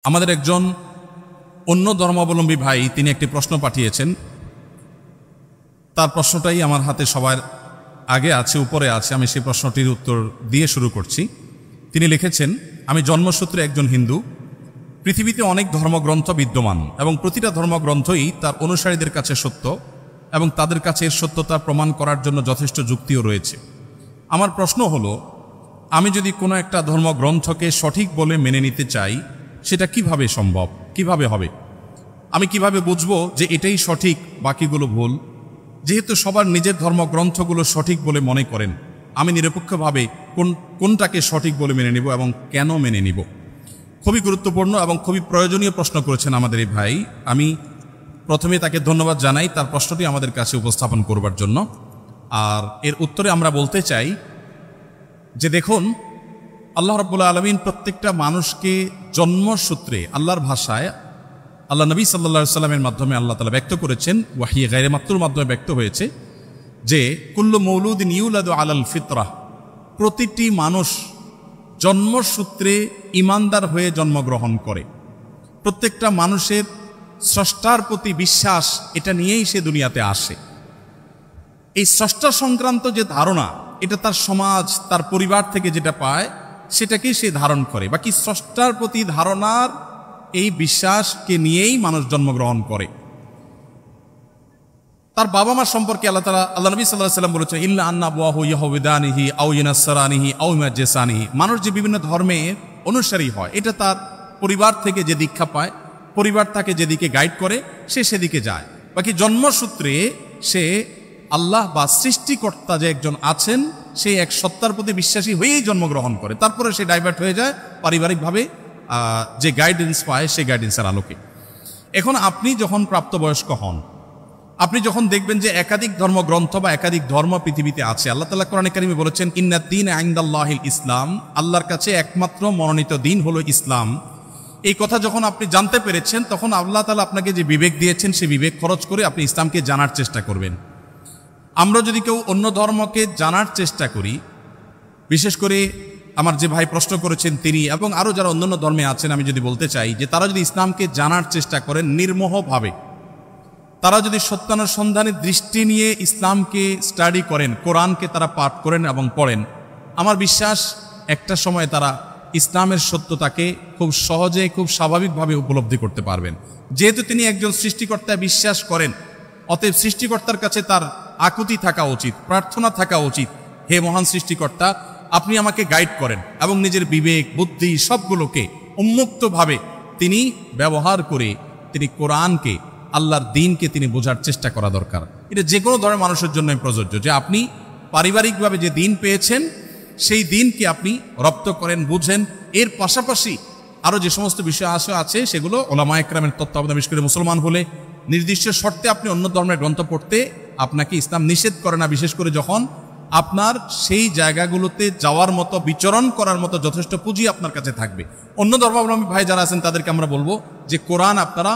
আমাদের একজন অন্য ধর্মাবলম্বী ভাই তিনি একটি প্রশ্ন পাঠিয়েছেন। তার প্রশ্নটাই আমার হাতে সবার আগে আছে, উপরে আছে। আমি সেই প্রশ্নটির উত্তর দিয়ে শুরু করছি। তিনি লিখেছেন, আমি জন্মসূত্রে একজন হিন্দু। পৃথিবীতে অনেক ধর্মগ্রন্থ বিদ্যমান এবং প্রতিটা ধর্মগ্রন্থই তার অনুসারীদের কাছে সত্য এবং তাদের কাছে এর সত্যতা প্রমাণ করার জন্য যথেষ্ট যুক্তিও রয়েছে। আমার প্রশ্ন হলো, আমি যদি কোনো একটা ধর্মগ্রন্থকে সঠিক বলে মেনে নিতে চাই, সেটা কিভাবে সম্ভব, কিভাবে হবে? আমি কিভাবে বুঝবো যে এটাই সঠিক, বাকিগুলো ভুল? যেহেতু সবার নিজের ধর্মগ্রন্থগুলো সঠিক বলে মনে করেন, আমি নিরপেক্ষভাবে কোনটাকে সঠিক বলে মেনে নিব এবং কেন মেনে নিব? খুবই গুরুত্বপূর্ণ এবং খুবই প্রয়োজনীয় প্রশ্ন করেছেন আমাদের এই ভাই। আমি প্রথমে তাকে ধন্যবাদ জানাই তার প্রশ্নটি আমাদের কাছে উপস্থাপন করবার জন্য। আর এর উত্তরে আমরা বলতে চাই যে দেখুন, আল্লাহ রাব্বুল আলামিন প্রত্যেকটা মানুষকে জন্মসূত্রে আল্লাহর ভাষায় আল্লাহ নবী সাল্লাল্লাহু আলাইহি সাল্লামের মাধ্যমে আল্লাহ তাআলা ব্যক্ত করেছেন, ওয়াহিয়ে গায়রে মাতুর মাধ্যমে ব্যক্ত হয়েছে যে কুল্লু মৌলুদিন ইউলাদু আলাল ফিতরাহ, প্রতিটি মানুষ জন্মসূত্রে ঈমানদার হয়ে জন্মগ্রহণ করে। প্রত্যেকটা মানুষের স্রষ্টার প্রতি বিশ্বাস, এটা নিয়েই সে দুনিয়াতে আসে। এই স্রষ্টা সংক্রান্ত যে ধারণা, এটা তার সমাজ, তার পরিবার থেকে যেটা পায় সেটাকেই সে ধারণ করে। বাকি স্রষ্টার প্রতি ধারণার এই বিশ্বাসকে নিয়েই মানুষ জন্মগ্রহণ করে। তার বাবা মা সম্পর্কে আল্লাহ নবী সাল্লাল্লাহু আলাইহি ওয়াসাল্লাম বলেছেন, ইল্লা আন্না আবওয়াহু ইয়াহুদানিহি আও ইউনাসসারানিহি আও ইউমাজ্জিসানিহি। মানুষ যে বিভিন্ন ধর্মের অনুসারী হয়, এটা তার পরিবার থেকে যে দীক্ষা পায়, পরিবার তাকে যেদিকে গাইড করে সে সেদিকে যায়। বাকি জন্মসূত্রে সে আল্লাহ বা সৃষ্টিকর্তা যে একজন আছেন, সেই এক সত্তার প্রতি বিশ্বাসী হয়েই জন্মগ্রহণ করে। তারপরে সে ডাইভার্ট হয়ে যায় পারিবারিকভাবে যে গাইডেন্স পায় সেই গাইডেন্সের আলোকে। এখন আপনি যখন প্রাপ্তবয়স্ক হন, আপনি যখন দেখবেন যে একাধিক ধর্মগ্রন্থ বা একাধিক ধর্ম পৃথিবীতে আছে। আল্লাহ তাআলা কোরআনে কারিমে বলেছেন, ইন্নাদ দীনা ইনদাল্লাহিল ইসলাম, আল্লাহর কাছে একমাত্র মনোনীত দিন হলো ইসলাম। এই কথা যখন আপনি জানতে পেরেছেন, তখন আল্লাহ তাআলা আপনাকে যে বিবেক দিয়েছেন, সেই বিবেক খরচ করে আপনি ইসলামকে জানার চেষ্টা করবেন। আমরা যদি কেউ অন্য ধর্মকে জানার চেষ্টা করি, বিশেষ করে আমার যে ভাই প্রশ্ন করেছেন তিনি এবং আরও যারা অন্যান্য ধর্মে আছেন, আমি যদি বলতে চাই যে তারা যদি ইসলামকে জানার চেষ্টা করেন নির্মোহভাবে, তারা যদি সত্যানুসন্ধানী দৃষ্টি নিয়ে ইসলামকে স্টাডি করেন, কোরআনকে তারা পাঠ করেন এবং পড়েন, আমার বিশ্বাস একটা সময় তারা ইসলামের সত্যতাকে খুব সহজে, খুব স্বাভাবিকভাবে উপলব্ধি করতে পারবেন। যেহেতু তিনি একজন সৃষ্টিকর্তায় বিশ্বাস করেন, অতএব সৃষ্টিকর্তার কাছে তার আকুতি থাকা উচিত, প্রার্থনা থাকা উচিত, হে মহান সৃষ্টিকর্তা, আপনি আমাকে গাইড করেন এবং নিজের বিবেক, বুদ্ধি সবগুলোকে উন্মুক্তভাবে তিনি ব্যবহার করে তিনি কোরআনকে, আল্লাহর দ্বীনকে তিনি বোঝার চেষ্টা করা দরকার। এটা যে কোনো ধরনের মানুষের জন্য প্রযোজ্য যে আপনি পারিবারিকভাবে যে দ্বীন পেয়েছেন, সেই দ্বীনকে আপনি রপ্ত করেন, বুঝেন। এর পাশাপাশি আরও যে সমস্ত বিষয় আছে সেগুলো ওলামায়ে কেরামের তত্ত্বাবধানে, বিশেষ করে মুসলমান হলে নির্দিষ্ট শর্তে আপনি অন্য ধর্মের গ্রন্থ পড়তে আপনাকে ইসলাম নিষেধ করে না, বিশেষ করে যখন আপনার সেই জায়গাগুলোতে যাওয়ার মতো, বিচরণ করার মতো যথেষ্ট পুঁজি আপনার কাছে থাকবে। অন্য ধর্মাবলম্বী ভাই যারা আছেন তাদেরকে আমরা বলবো যে কোরআন আপনারা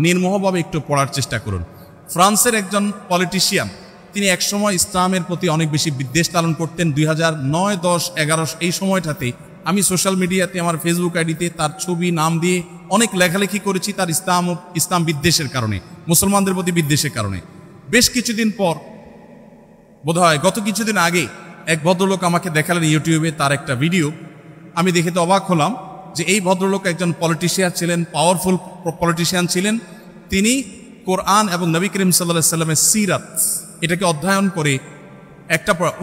নির্মোহভাবে একটু পড়ার চেষ্টা করুন। ফ্রান্সের একজন পলিটিশিয়ান, তিনি একসময় ইসলামের প্রতি অনেক বেশি বিদ্বেষ লালন করতেন। 2009, 10, 11 এই সময়টাতে আমি সোশ্যাল মিডিয়াতে, আমার ফেসবুক আইডিতে তার ছবি, নাম দিয়ে অনেক লেখালেখি করেছি তার ইসলাম বিদ্বেষের কারণে, মুসলমানদের প্রতি বিদ্বেষের কারণে। বেশ কিছুদিন পর, বোধহয় গত কিছুদিন আগে, এক ভদ্রলোক আমাকে দেখালেন ইউটিউবে তার একটা ভিডিও। আমি দেখে তো অবাক হলাম যে এই ভদ্রলোক একজন পলিটিশিয়ান ছিলেন, পাওয়ারফুল পলিটিশিয়ান ছিলেন। তিনি কোরআন এবং নবী করিম সাল্লাল্লাহু আলাইহি সাল্লামের সিরাত, এটাকে অধ্যয়ন করে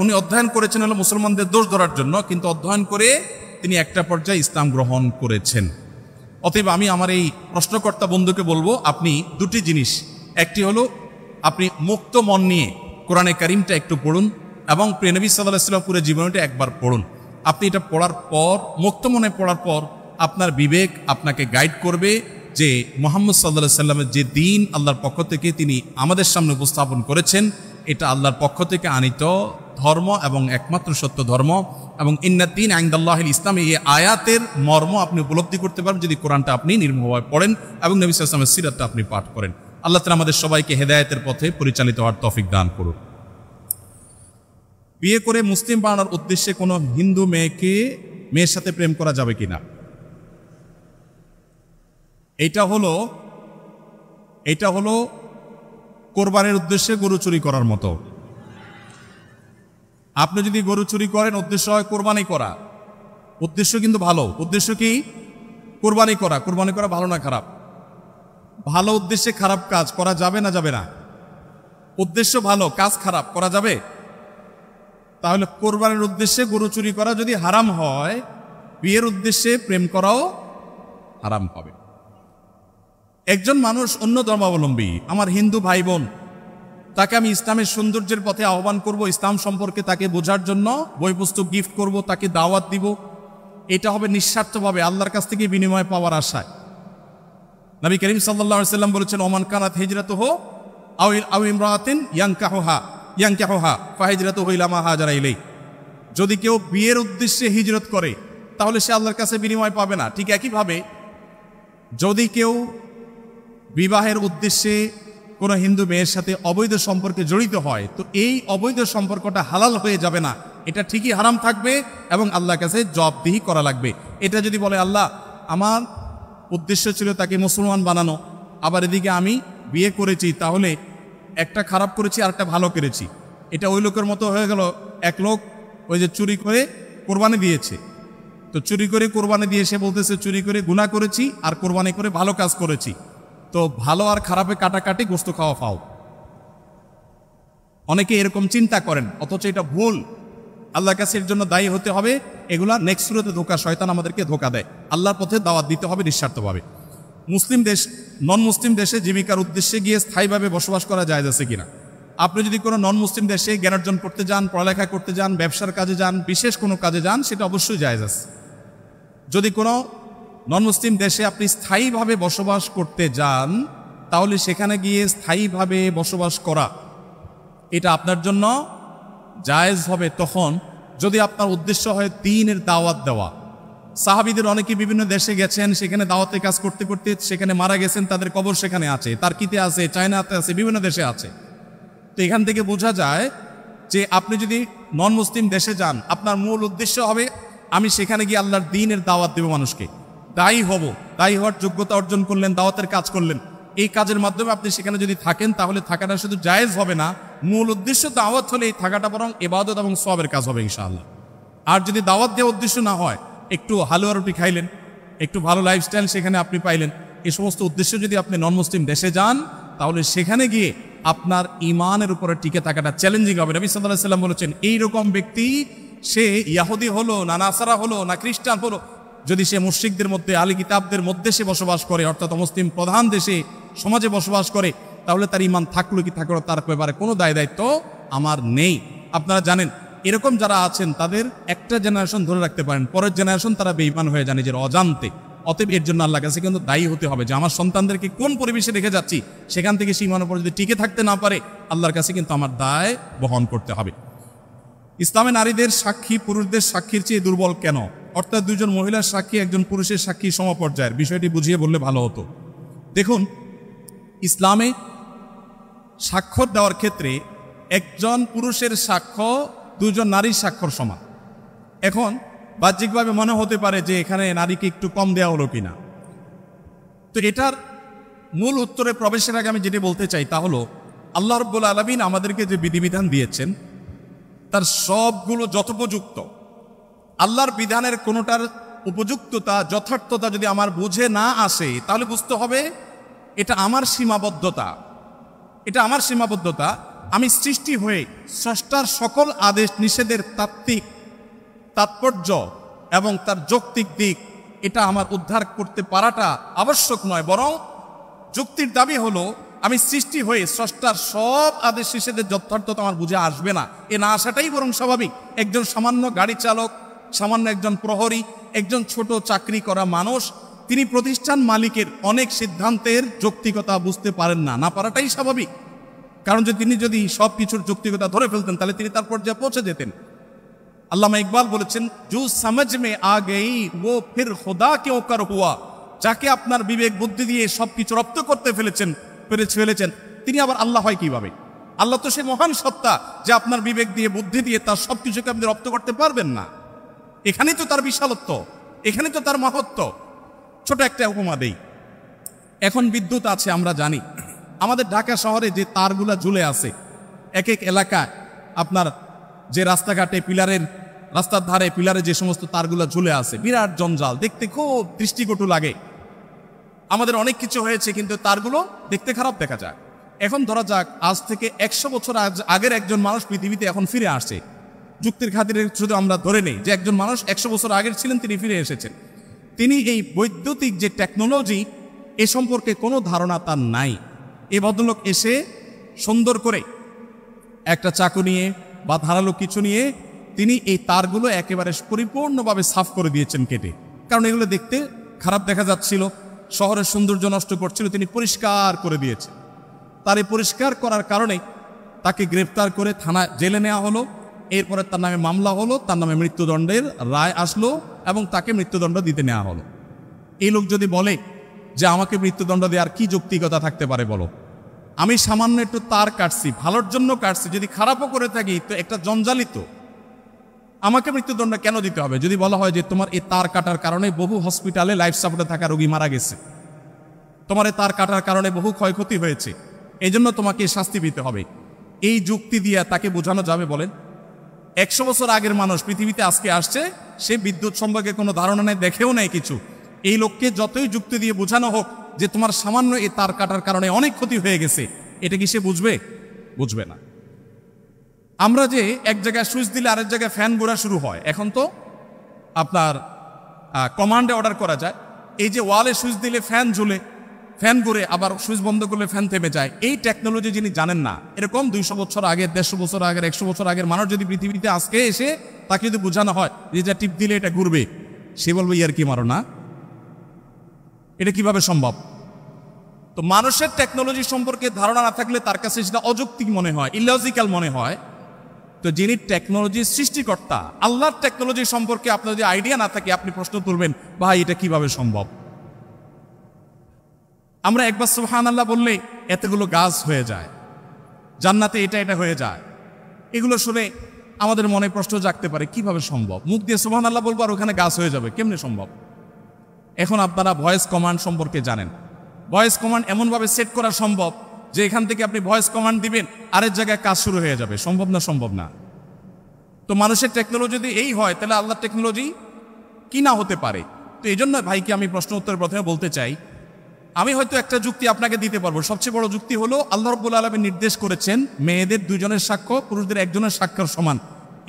উনি অধ্যয়ন করেছেন হলো মুসলমানদের দোষ ধরার জন্য, কিন্তু অধ্যয়ন করে তিনি একটা পর্যায়ে ইসলাম গ্রহণ করেছেন। অতএব আমি আমার এই প্রশ্নকর্তা বন্ধুকে বলবো, আপনি দুটি জিনিস, একটি হলো আপনি মুক্ত মন নিয়ে কোরআনে কারিমটা একটু পড়ুন এবং প্রিয় নবী সাল্লাল্লাহু আলাইহি ওয়াসাল্লাম পুরো জীবনটা একবার পড়ুন। আপনি এটা পড়ার পর, মুক্ত মনে পড়ার পর, আপনার বিবেক আপনাকে গাইড করবে যে মুহাম্মদ সাল্লাল্লাহু আলাইহি ওয়াসাল্লামের যে দ্বীন আল্লাহর পক্ষ থেকে তিনি আমাদের সামনে উপস্থাপন করেছেন, এটা আল্লাহর পক্ষ থেকে আনিত ধর্ম এবং একমাত্র সত্য ধর্ম। এবং ইন্নাদ দীন ইনদাল্লাহিল ইসলাম, এই আয়াতের মর্ম আপনি উপলব্ধি করতে পারবেন যদি কোরআনটা আপনি নির্মমভাবে পড়েন এবং নবী সাল্লাল্লাহু আলাইহি ওয়াসাল্লামের সিরাতটা আপনি পাঠ করেন। আল্লাহ তাআলা আমাদের সবাইকে হেদায়েতের পথে পরিচালিত হওয়ার তৌফিক দান করুন। বিয়ে করে মুসলিম বানানোর উদ্দেশ্যে কোনো হিন্দু মেয়ের সাথে প্রেম করা যাবে কিনা? এটা হলো কোরবানির উদ্দেশ্যে গরু চুরি করার মতো। আপনি যদি গরু চুরি করেন উদ্দেশ্য হয় কোরবানি করা, উদ্দেশ্য কিন্তু ভালো। উদ্দেশ্য কি? কোরবানি করা। কোরবানি করা ভালো না খারাপ? ভালো উদ্দেশ্যে খারাপ কাজ করা যাবে না যাবে না? উদ্দেশ্য ভালো, কাজ খারাপ, করা যাবে? তাহলে কোরবানির উদ্দেশ্যে গরু চুরি করা যদি হারাম হয়, বিয়ের উদ্দেশ্যে প্রেম করাও হারাম হবে। একজন মানুষ অন্য ধর্মাবলম্বী, আমার হিন্দু ভাই বোন, তাকে আমি ইসলামের সৌন্দর্যের পথে আহ্বান করব, ইসলাম সম্পর্কে তাকে বোঝার জন্য বই পুস্তক গিফট করব, তাকে দাওয়াত দিব। এটা হবে নিঃস্বার্থভাবে আল্লাহর কাছ থেকে বিনিময় পাওয়ার আশায়। নবী করিম সাল্লাল্লাহু আলাইহি ওয়াসাল্লাম বলেছেন, ওমান কানাত হিজরাতুহু আও ইমরাআতিন ইয়ানকাহুহা ফাহিজরাতুহু ইলা মা হাজারা ইলাইহি। যদি কেউ বিয়ের উদ্দেশ্যে হিজরত করে তাহলে সে আল্লাহর কাছে বিনিময় পাবে না। ঠিক একইভাবে যদি কেউ বিবাহের উদ্দেশ্যে কোনো হিন্দু মেয়ের সাথে অবৈধ সম্পর্কে জড়িত হয়, তো এই অবৈধ সম্পর্কটা হালাল হয়ে যাবে না, এটা ঠিকই হারাম থাকবে এবং আল্লাহর কাছে জবাবদিহি করা লাগবে। এটা যদি বলে, আল্লাহ আমার উদ্দেশ্য ছিল তাকে মুসলমান বানানো, আবার এদিকে আমি বিয়ে করেছি, তাহলে একটা খারাপ করেছি আর একটা ভালো করেছি, এটা ওই লোকের মতো হয়ে গেল। এক লোক ওই যে চুরি করে কোরবানি দিয়েছে, তো চুরি করে কোরবানি দিয়ে সে বলতেছে চুরি করে গুনাহ করেছি আর কোরবানি করে ভালো কাজ করেছি। তো ভালো আর খারাপে কাটাকাটি, গোস্ত খাওয়া ফাও। অনেকে এরকম চিন্তা করেন, অথচ এটা ভুল। আল্লাহর কাছে এর জন্য দায়ী হতে হবে। এগুলা নেক্সট সুরতে ধোঁকা, শয়তান আমাদেরকে ধোঁকা দেয়। আল্লাহর পথে দাওয়াত দিতে হবে নিঃস্বার্থভাবে। মুসলিম দেশ নন মুসলিম দেশে জীবিকার উদ্দেশ্যে গিয়ে স্থায়ীভাবে বসবাস করা যায় আছে কিনা? আপনি যদি কোনো নন মুসলিম দেশে জ্ঞান অর্জন করতে যান, পড়ালেখা করতে যান, ব্যবসার কাজে যান, বিশেষ কোনো কাজে যান, সেটা অবশ্যই জায়েজ আছে। যদি কোনো নন মুসলিম দেশে আপনি স্থায়ীভাবে বসবাস করতে যান, তাহলে সেখানে গিয়ে স্থায়ীভাবে বসবাস করা এটা আপনার জন্য জায়েজ হবে তখন যদি আপনার উদ্দেশ্য হয় দ্বীনের দাওয়াত দেওয়া। সাহাবীদের অনেকে বিভিন্ন দেশে গেছেন, সেখানে দাওয়াতে কাজ করতে করতে সেখানে মারা গেছেন, তাদের কবর সেখানে আছে, তার্কিতে আছে, চায়নাতে আছে, বিভিন্ন দেশে আছে। তো এখান থেকে বোঝা যায় যে আপনি যদি নন মুসলিম দেশে যান, আপনার মূল উদ্দেশ্য হবে আমি সেখানে গিয়ে আল্লাহর দ্বীনের দাওয়াত দেব মানুষকে, দায়ী হব। দায়ী হওয়ার যোগ্যতা অর্জন করলেন, দাওয়াতের কাজ করলেন। এই কাজের মাধ্যমে আপনি সেখানে যদি থাকেন, তাহলে থাকাটা শুধু জায়েজ হবে না, মূল উদ্দেশ্য দাওয়াত হলে এই থাকাটা বরং ইবাদত এবং সওয়াবের কাজ হবে ইনশাআল্লাহ। আর যদি দাওয়াত দেওয়ার উদ্দেশ্য না হয়, একটু হালুয়া রুটি খাইলেন, একটু ভালো লাইফস্টাইল সেখানে আপনি পাইলেন, এই সমস্ত উদ্দেশ্য যদি আপনি নন মুসলিম দেশে যান, তাহলে সেখানে গিয়ে আপনার ইমানের উপরে টিকে থাকাটা চ্যালেঞ্জিং হবে। নবী সাল্লাল্লাহু আলাইহি ওয়াসাল্লাম বলেছেন, এইরকম ব্যক্তি সে ইয়াহুদি হলো না নাসারা হলো না খ্রিস্টান হলো, যদি সে মুশরিকদের মধ্যে, আহলে কিতাবদের মধ্যে সে বসবাস করে, অর্থাৎ মুসলিম প্রধান দেশে সমাজে বসবাস করে, তাহলে তার ইমান থাকলো কি থাকলো তার ব্যাপারে কোনো দায়িত্ব আমার নেই। আপনারা জানেন এরকম যারা আছেন তাদের একটা জেনারেশন ধরে রাখতে পারেন, পরের জেনারেশন তারা বেঈমান হয়ে যায় নিজের অজান্তে। অতএব এর জন্য আল্লাহর কাছে কিন্তু দায়ী হতে হবে যে আমার সন্তানদেরকে কোন পরিবেশে রেখে যাচ্ছি, সেখান থেকে সেই ইমানের উপর যদি টিকে থাকতে না পারে, আল্লাহর কাছে কিন্তু আমার দায় বহন করতে হবে। ইসলামে নারীদের সাক্ষী পুরুষদের সাক্ষীর চেয়ে দুর্বল কেন? অর্থাৎ দুইজন মহিলার সাক্ষী একজন পুরুষের সাক্ষী সমপর্যায়ের, বিষয়টি বুঝিয়ে বললে ভালো হতো। দেখুন, ইসলামে স্বাক্ষর দেওয়ার ক্ষেত্রে একজন পুরুষের সাক্ষ্য দুজন নারীর স্বাক্ষর সমান। এখন বাহ্যিকভাবে মনে হতে পারে যে এখানে নারীকে একটু কম দেওয়া হলো কিনা। তো এটার মূল উত্তরে প্রবেশের আগে আমি যেটি বলতে চাই তা হলো, আল্লাহ রাব্বুল আলামিন আমাদেরকে যে বিধিবিধান দিয়েছেন তার সবগুলো যথোপযুক্ত। আল্লাহর বিধানের কোনোটার উপযুক্ততা, যথার্থতা যদি আমার বুঝে না আসে, তাহলে বুঝতে হবে এটা আমার সীমাবদ্ধতা। এটা আমার সীমাবদ্ধতা। আমি সৃষ্টি হয়ে স্রষ্টার সকল আদেশ নিষেধের তাত্ত্বিক তাৎপর্য এবং তার যৌক্তিক দিক এটা আমার উদ্ধার করতে পারাটা আবশ্যক নয়, বরং যুক্তির দাবি হলো আমি সৃষ্টি হয়ে স্রষ্টার সব আদেশ নিষেধের যথার্থতা আমার বুঝে আসবে না, এ না আসাটাই বরং স্বাভাবিক। একজন সামান্য গাড়ি চালক, সামান্য একজন প্রহরী, একজন ছোট চাকরি করা মানুষ, তিনি প্রতিষ্ঠান মালিকের অনেক সিদ্ধান্তের যৌক্তিকতা বুঝতে পারেন না, না পারাটাই স্বাভাবিক। কারণ যে তিনি যদি সব কিছুর যৌক্তিকতা ধরে ফেলতেন তাহলে তিনি তার পর্যায়ে পৌঁছে যেতেন। আল্লামা ইকবাল বলেছেন, জু সমঝ মে আ গই वो फिर खुदा क्यों कर हुआ। যাকে আপনার বিবেক বুদ্ধি দিয়ে সবকিছু রপ্ত করতে ফেলেছেন তিনি আবার আল্লাহ হয় কিভাবে? আল্লাহ তো সে মহান সত্তা যে আপনার বিবেক দিয়ে বুদ্ধি দিয়ে তার সবকিছুকে আপনি রপ্ত করতে পারবেন না। এখানেই তো তার বিশালত্ব, এখানে তো তার মহত্ব। ছোট একটা উপমা দেই। এখন বিদ্যুৎ আছে আমরা জানি, আমাদের ঢাকা শহরে যে তারগুলা ঝুলে আছে এক এক এলাকায়, আপনার যে রাস্তাঘাটে রাস্তার ধারে পিলারে যে সমস্ত তারগুলা ঝুলে আছে, বিরাট জঞ্জাল, দেখতে খুব দৃষ্টিকটু লাগে। আমাদের অনেক কিছু হয়েছে কিন্তু তারগুলো দেখতে খারাপ দেখা যায়। এখন ধরা যাক আজ থেকে 100 বছর আগের একজন মানুষ পৃথিবীতে এখন ফিরে আসছে, যুক্তির খাতিরে শুধু আমরা ধরে নেই যে একজন মানুষ 100 বছর আগের ছিলেন, তিনি ফিরে এসেছেন। তিনি এই বৈদ্যুতিক যে টেকনোলজি এ সম্পর্কে কোনো ধারণা তার নাই। এই ভদ্রলোক এসে সুন্দর করে একটা চাকু নিয়ে বা ধারালো কিছু নিয়ে তিনি এই তারগুলো একেবারে পরিপূর্ণভাবে সাফ করে দিয়েছেন কেটে, কারণ এগুলো দেখতে খারাপ দেখা যাচ্ছিল, শহরের সৌন্দর্য নষ্ট করছিল। তিনি পরিষ্কার করে দিয়েছেন। তার এই পরিষ্কার করার কারণে তাকে গ্রেফতার করে থানায় জেলে নেওয়া হলো। এরপরে তার নামে মামলা হলো, তার নামে মৃত্যুদণ্ডের রায় আসলো এবং তাকে মৃত্যুদণ্ড দিতে নেওয়া হলো। এই লোক যদি বলে যে আমাকে মৃত্যুদণ্ড দেওয়ার কি যৌক্তিকতা থাকতে পারে বলো? আমি সামান্য একটু তার কাটছি, ভালোর জন্য কাটছি, যদি খারাপও করে থাকি তো একটা জঞ্জালিত, আমাকে মৃত্যুদণ্ড কেন দিতে হবে? যদি বলা হয় যে তোমার এই তার কাটার কারণে বহু হসপিটালে লাইফ সাপোর্টে থাকা রোগী মারা গেছে, তোমার এই তার কাটার কারণে বহু ক্ষয়ক্ষতি হয়েছে, এই জন্য তোমাকে শাস্তি দিতে হবে, এই যুক্তি দিয়ে তাকে বোঝানো যাবে বলেন? 100 বছর আগের মানুষ পৃথিবীতে আজকে আসছে, সে বিদ্যুৎ সম্পর্কে কোনো ধারণা নেই, দেখেও নেই কিছু। এই লোককে যতই যুক্তি দিয়ে বোঝানো হোক যে তোমার সামান্য এই তার কাটার কারণে অনেক ক্ষতি হয়ে গেছে, এটা কি সে বুঝবে? বুঝবে না। আমরা যে এক জায়গায় সুইচ দিলে আরেক জায়গায় ফ্যান ঘোরা শুরু হয়, এখন তো আপনার কমান্ডে অর্ডার করা যায়। এই যে ওয়ালে সুইচ দিলে ফ্যান ঝুলে, ফ্যান ঘুরে, আবার সুইচ বন্ধ করলে ফ্যান থেমে যায়, এই টেকনোলজি যিনি জানেন না, এরকম 200 বছর আগের, 150 বছর আগের, 100 বছর আগের মানুষ যদি পৃথিবীতে আজকে এসে তাকে যদি বোঝানো হয় যে যা টিপ দিলে এটা ঘুরবে, সে বলবে ইয়ার কি মারো না, এটা কিভাবে সম্ভব? তো মানুষের টেকনোলজি সম্পর্কে ধারণা না থাকলে তার কাছে সেটা অযৌক্তিক মনে হয়, ইলজিক্যাল মনে হয়। তো যিনি টেকনোলজির সৃষ্টিকর্তা, আল্লাহর টেকনোলজি সম্পর্কে আপনার যদি আইডিয়া না থাকে, আপনি প্রশ্ন তুলবেন ভাই এটা কিভাবে সম্ভব? আমরা একবার সুবহানাল্লাহ বললে এতগুলো গাছ হয়ে যায়, জান্নাতে এটা হয়ে যায়। এগুলো শুনে আমাদের মনে প্রশ্ন জাগতে পারে কিভাবে সম্ভব? মুখ দিয়ে সুবহানাল্লাহ বলবো আর ওখানে গাছ হয়ে যাবে, কেমনে সম্ভব? এখন আপনারা ভয়েস কমান্ড সম্পর্কে জানেন। ভয়েস কমান্ড এমনভাবে সেট করা সম্ভব যে এখান থেকে আপনি ভয়েস কমান্ড দিবেন, আরেক জায়গায় কাজ শুরু হয়ে যাবে। সম্ভব না? সম্ভব না। তো মানুষের টেকনোলজি যদি এই হয়, তাহলে আল্লাহর টেকনোলজি কি না হতে পারে? তো এই জন্য ভাইকে আমি প্রশ্ন উত্তর প্রথমে বলতে চাই, আমি হয়তো একটা যুক্তি আপনাকে দিতে পারবো। সবচেয়ে বড় যুক্তি হলো আল্লাহ রাব্বুল আলামিন নির্দেশ করেছেন মেয়েদের 2 জনের সাক্ষ্য পুরুষদের 1 জনের সাক্ষ্যের সমান।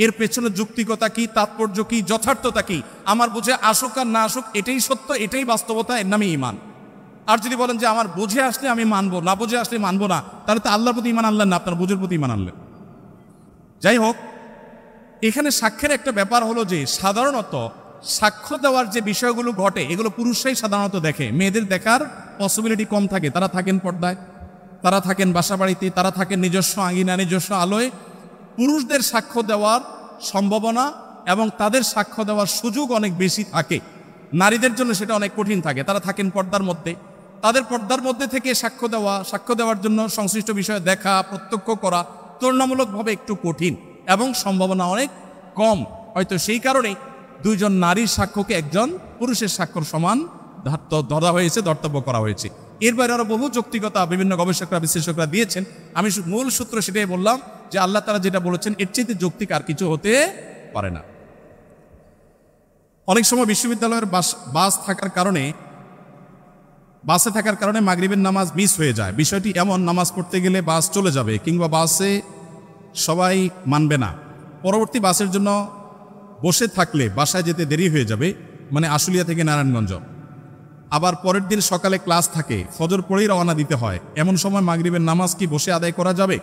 এর পেছনে যুক্তিকতা কি, তাৎপর্য কি, যথার্থতা কি? আমার বুঝে আসুক আর না আসুক, এটাই সত্য, এটাই বাস্তবতা, এর নামে ঈমান। আর যদি বলেন যে আমার বুঝে আসলে আমি মানবো, না বুঝে আসলে মানবো না, তাহলে তো আল্লাহর প্রতি ঈমান আনলেন না, আপনার বুঝের প্রতি ঈমান আনলেন। যাই হোক, এখানে সাক্ষ্যের একটা ব্যাপার হলো যে সাধারণত সাক্ষ্য দেওয়ার যে বিষয়গুলো ঘটে এগুলো পুরুষরাই সাধারণত দেখে, মেয়েদের দেখার পসিবিলিটি কম থাকে। তারা থাকেন পর্দায়, তারা থাকেন বাসা বাড়িতে, তারা থাকেন নিজস্ব আঙিনা, নিজস্ব আলোয়। পুরুষদের সাক্ষ্য দেওয়ার সম্ভাবনা এবং তাদের সাক্ষ্য দেওয়ার সুযোগ অনেক বেশি থাকে, নারীদের জন্য সেটা অনেক কঠিন থাকে। তারা থাকেন পর্দার মধ্যে, তাদের পর্দার মধ্যে থেকে সাক্ষ্য দেওয়ার জন্য সংশ্লিষ্ট বিষয়ে দেখা, প্রত্যক্ষ করা তুলনামূলকভাবে একটু কঠিন এবং সম্ভাবনা অনেক কম। হয়তো সেই কারণেই 2 জন নারীর সাক্ষ্যকে 1 জন পুরুষের সাক্ষ্যর সমান ধরা হয়েছে, ধর্তব্য করা হয়েছে। এর বাইরে আরো বহু যৌক্তিকতা বিভিন্ন গবেষকরা, বিশ্লেষকরা দিয়েছেন। আমি মূল সূত্র সেটাই বললাম যে আল্লাহ তাআলা যেটা বলেছেন এর চেয়ে যৌক্তিক আর কিছু হতে পারে না। অনেক সময় বিশ্ববিদ্যালয়ের বাসে থাকার কারণে মাগরিবের নামাজ মিস হয়ে যায়। বিষয়টি এমন, নামাজ পড়তে গেলে বাস চলে যাবে কিংবা বাসে সবাই মানবে না, পরবর্তী বাসের জন্য বসে থাকলে বাসায় যেতে দেরি হয়ে যাবে, মানে আশুলিয়া থেকে নারায়ণগঞ্জ। আবার পরের দিন সকালে ক্লাস থাকে, ফজর পড়েই রওনা দিতে হয়। এমন সময় মাগরিবের নামাজ কি বসে আদায় করা যাবে?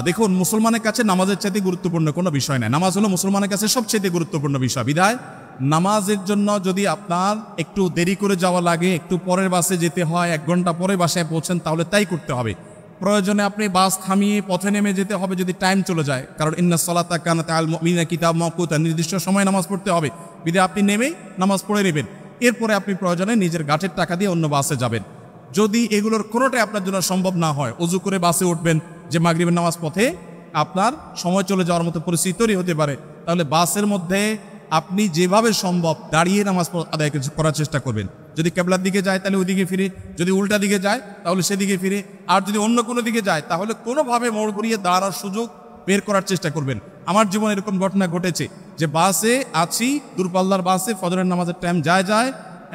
দেখুন, মুসলমানের কাছে নামাজের চাইতে গুরুত্বপূর্ণ কোনো বিষয় নাই। নামাজ হলো মুসলমানের কাছে সবচেয়ে গুরুত্বপূর্ণ বিষয়। বিধায় নামাজের জন্য যদি আপনার একটু দেরি করে যাওয়া লাগে, একটু পরের বাসে যেতে হয়, 1 ঘন্টা পরে বাসায় পৌঁছেন, তাহলে তাই করতে হবে। প্রয়োজনে আপনি বাস থামিয়ে পথে নেমে যেতে হবে যদি টাইম চলে যায়, কারণ ইন্নাস সালাতা কানাত আলাল মুমিনিনা কিতাবাম মাওকুতা, নির্দিষ্ট সময় নামাজ পড়তে হবে। বিধায় আপনি নেমেই নামাজ পড়ে নেবেন, এরপরে আপনি প্রয়োজনে নিজের গাঁটের টাকা দিয়ে অন্য বাসে যাবেন। যদি এগুলোর কোনোটাই আপনার জন্য সম্ভব না হয়, ওযু করে বাসে উঠবেন যে মাগরিবের নামাজ পথে আপনার সময় চলে যাওয়ার মতো পরিস্থিতি তৈরি হতে পারে, তাহলে বাসের মধ্যে আপনি যেভাবে সম্ভব দাঁড়িয়ে নামাজ আদায় করার চেষ্টা করবেন। যদি কেবলার দিকে যায় তাহলে ওইদিকে ফিরে, যদি উল্টা দিকে যায় তাহলে সেদিকে ফিরে, আর যদি অন্য কোনো দিকে যায় তাহলে কোনোভাবে মোড় ঘুরিয়ে দাঁড়ার সুযোগ বের করার চেষ্টা করবেন। আমার জীবনে এরকম ঘটনা ঘটেছে যে বাসে আছি, দূরপাল্লার বাসে, ফজরের নামাজের টাইম যায়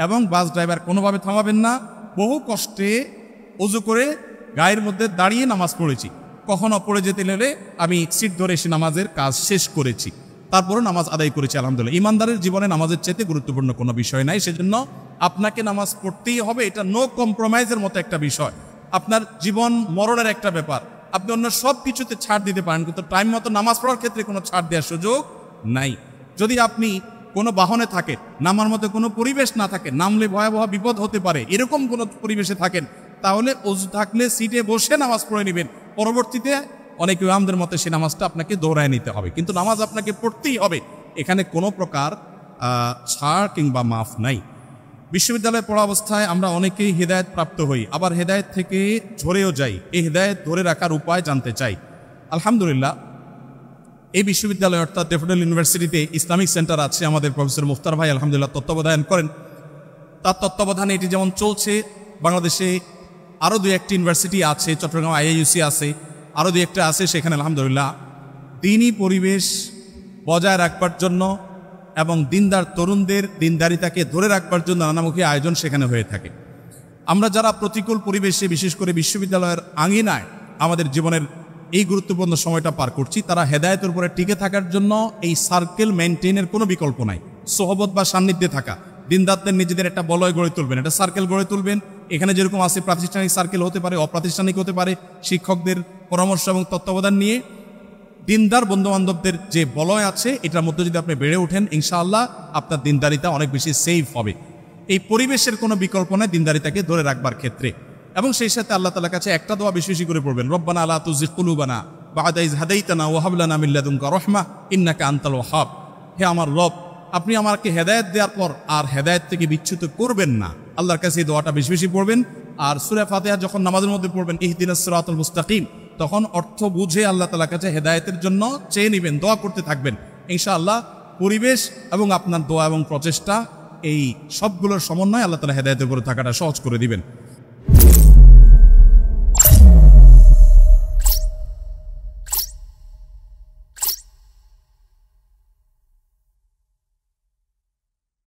এবং বাস ড্রাইভার কোনোভাবে থামাবেন না, বহু কষ্টে অজু করে গায়ের মধ্যে দাঁড়িয়ে নামাজ পড়েছি। কখনো পড়ে যেতে গেলে আমি সিট ধরে এসে নামাজের কাজ শেষ করেছি, তারপরে নামাজ আদায় করেছি আলহামদুলিল্লাহ। ইমানদারের জীবনে নামাজের চেয়ে গুরুত্বপূর্ণ কোনো বিষয় নাই, সেজন্য আপনাকে নামাজ পড়তেই হবে। এটা নো কম্প্রোমাইজের মতো একটা বিষয়, আপনার জীবন মরণের একটা ব্যাপার। আপনি অন্য সব কিছুতে ছাড় দিতে পারেন, কিন্তু টাইম মতো নামাজ পড়ার ক্ষেত্রে কোনো ছাড় দেওয়ার সুযোগ নাই। যদি আপনি কোনো বাহনে থাকেন, নামার মতো কোনো পরিবেশ না থাকে, নামলে ভয়াবহ বিপদ হতে পারে, এরকম কোনো পরিবেশে থাকেন, তাহলে অজু থাকলে সিটে বসে নামাজ পড়ে নেবেন। পরবর্তীতে অনেক ইমামদের মতে সে নামাজটা আপনাকে দৌড়ায় নিতে হবে, কিন্তু নামাজ আপনাকে পড়তেই হবে। এখানে কোনো প্রকার ছাড় কিংবা মাফ নাই। বিশ্ববিদ্যালয়ে পড়া অবস্থায় আমরা অনেকেই হেদায়েত প্রাপ্ত হই, আবার হেদায়েত থেকে ঝরেও যাই। এই হেদায়েত ধরে রাখার উপায় জানতে চাই। আলহামদুলিল্লাহ, এই বিশ্ববিদ্যালয় অর্থাৎ ড্যাফোডিল ইউনিভার্সিটিতে ইসলামিক সেন্টার আছে, আমাদের প্রফেসর মুফতার ভাই আলহামদুলিল্লাহ তত্ত্বাবধান করেন। তার তত্ত্বাবধানে এটি যেমন চলছে, বাংলাদেশে আরও 2-1টি ইউনিভার্সিটি আছে, চট্টগ্রাম IIUC আছে, আরও 2-1টা আছে। সেখানে আলহামদুলিল্লাহ দিনই পরিবেশ বজায় রাখবার জন্য এবং দিনদার তরুণদের দিনদারিতাকে ধরে রাখবার জন্য নানামুখী আয়োজন সেখানে হয়ে থাকে। আমরা যারা প্রতিকূল পরিবেশে, বিশেষ করে বিশ্ববিদ্যালয়ের আঙিনায় আমাদের জীবনের এই গুরুত্বপূর্ণ সময়টা পার করছি, তারা হেদায়েতের উপরে টিকে থাকার জন্য এই সার্কেল মেনটেনের কোনো বিকল্প নাই। সোহবত বা সান্নিধ্যে থাকা, দিনদারদের নিজেদের একটা বলয় গড়ে তুলবেন, একটা সার্কেল গড়ে তুলবেন। এখানে যেরকম আছে প্রাতিষ্ঠানিক সার্কেল হতে পারে, অপ্রাতিষ্ঠানিক হতে পারে, শিক্ষকদের পরামর্শ এবং তত্ত্বাবধান নিয়ে দিনদার বন্ধুবান্ধবদের যে বলয় আছে, এটার মধ্যে যদি আপনি বেড়ে ওঠেন, ইনশাআল্লাহ আপনার দিনদারিতা অনেক বেশি সেফ হবে। এই পরিবেশের কোনো বিকল্প নাই দিনদারিতাকে ধরে রাখবার ক্ষেত্রে। এবং সেই সাথে আল্লাহ তাআলার কাছে একটা দোয়া বেশি বেশি করে পড়বেন, রব্বানা লা তুযিগ কুলুবানা বা'দা ইয হাদাইতানা ওয়া হাব লানা মিন লাদুনকা রাহমাহ ইন্নাকা আনতাল ওয়াহ্হাব। হে আমার রব, আপনি আমাকে হেদায়েত দেওয়ার পর আর হেদায়েত থেকে বিচ্যুত করবেন না। আল্লাহর কাছে এই দোয়াটা বেশি বেশি পড়বেন। আর সূরা ফাতিহা যখন নামাজের মধ্যে পড়বেন, ইহদিনাস সিরাতাল মুস্তাকিম, তখন অর্থ বুঝে আল্লাহ তাআলার কাছে হেদায়েতের জন্য চেয়ে নেবেন, দোয়া করতে থাকবেন। ইনশাআল্লাহ পরিবেশ এবং আপনার দোয়া এবং প্রচেষ্টা, এই সবগুলোর সমন্বয়ে আল্লাহ তাআলা হেদায়েতের উপরে থাকাটা সহজ করে দিবেন।